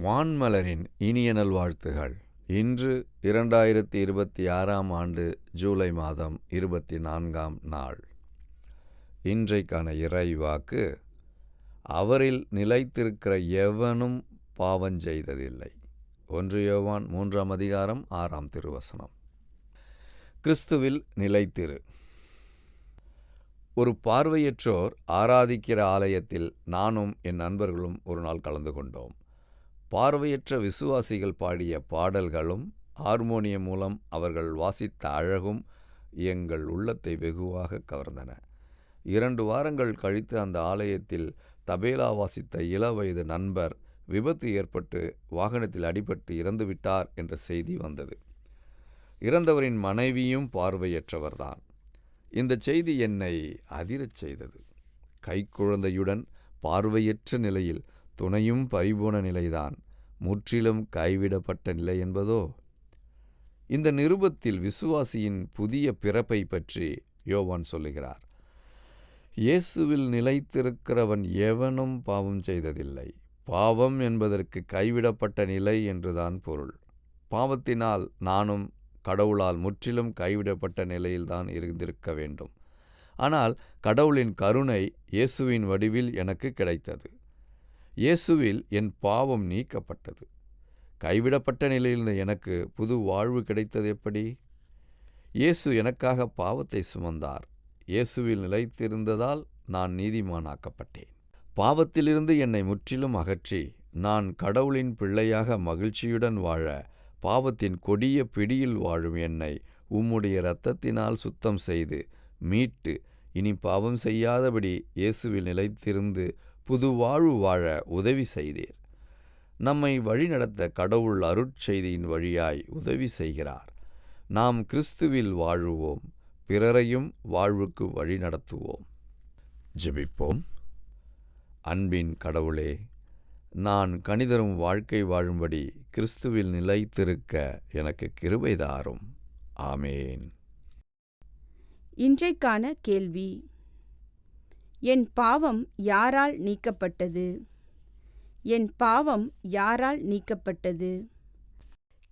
வான்மலரின் இனிய நல்வாழ்த்துகள். இன்று 2026ஆம் ஆண்டு ஜூலை மாதம் 24ஆம் நாள். இன்றைக்கான இறை வாக்கு: அவரில் நிலைத்திருக்கிற எவனும் பாவஞ்செய்ததில்லை. 1 யோவான் 3ஆம் அதிகாரம் 6ஆம் திருவசனம். கிறிஸ்துவில் நிலைத்திரு. ஒரு பார்வையற்றோர் ஆராதிக்கிற ஆலயத்தில் நானும் என் நண்பர்களும் ஒரு நாள் கலந்து கொண்டோம். பார்வையற்ற விசுவாசிகள் பாடிய பாடல்களும் ஹார்மோனியம் மூலம் அவர்கள் வாசித்த அழகும் எங்கள் உள்ளத்தை வெகுவாக கவர்ந்தன. 2 வாரங்கள் கழித்து அந்த ஆலயத்தில் தபேலா வாசித்த இளவயது நண்பர் விபத்து ஏற்பட்டு வாகனத்தில் அடிபட்டு இறந்துவிட்டார் என்ற செய்தி வந்தது. இறந்தவரின் மனைவியும் பார்வையற்றவர்தான். இந்த செய்தி என்னை அதிரச் செய்தது. கைக்குழந்தையுடன் பார்வையற்ற நிலையில் துணையும் பறிபோன நிலைதான் முற்றிலும் கைவிடப்பட்ட நிலை என்பதோ? இந்த நிருபத்தில் விசுவாசியின் புதிய பிறப்பை பற்றி யோவான் சொல்லுகிறார். இயேசுவில் நிலைத்திருக்கிறவன் எவனும் பாவம் செய்ததில்லை. பாவம் என்பதற்கு கைவிடப்பட்ட நிலை என்றுதான் பொருள். பாவத்தினால் நானும் கடவுளால் முற்றிலும் கைவிடப்பட்ட நிலையில்தான் இருந்திருக்க வேண்டும். ஆனால் கடவுளின் கருணை இயேசுவின் வடிவில் எனக்கு கிடைத்தது. இயேசுவில் என் பாவம் நீக்கப்பட்டது. கைவிடப்பட்ட நிலையில் எனக்கு புது வாழ்வு கிடைத்தது எப்படி? இயேசு எனக்காக பாவத்தை சுமந்தார். இயேசுவில் நிலைத்திருந்ததால் நான் நீதிமானாக்கப்பட்டேன். பாவத்திலிருந்து என்னை முற்றிலும் அகற்றி நான் கடவுளின் பிள்ளையாக மகிழ்ச்சியுடன் வாழ பாவத்தின் கொடிய பிடியில் வாழும் என்னை உம்முடைய இரத்தத்தினால் சுத்தம் செய்து மீட்டு இனி பாவம் செய்யாதபடி இயேசுவில் நிலைத்திருந்து புது வாழ்வு வாழ உதவி செய்தீர். நம்மை வழிநடத்த கடவுள் அருட்செய்தியின் வழியாய் உதவி செய்கிறார். நாம் கிறிஸ்துவில் வாழுவோம், பிறரையும் வாழ்வுக்கு வழிநடத்துவோம். ஜெபிப்போம். அன்பின் கடவுளே, நான் கனிதரும் வாழ்க்கை வாழும்படி கிறிஸ்துவில் நிலைத்திருக்க எனக்கு கிருபை தாரும். ஆமேன். இன்றைக்கான கேள்வி: என் பாவம் யாரால் நீக்கப்பட்டது? என் பாவம் யாரால் நீக்கப்பட்டது?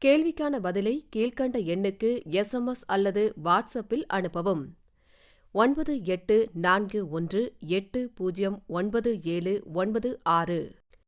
கேள்விக்கான பதிலை கீழ்க்கண்ட எண்ணுக்கு SMS அல்லது வாட்ஸ்அப்பில் அனுப்பவும். 9841809796.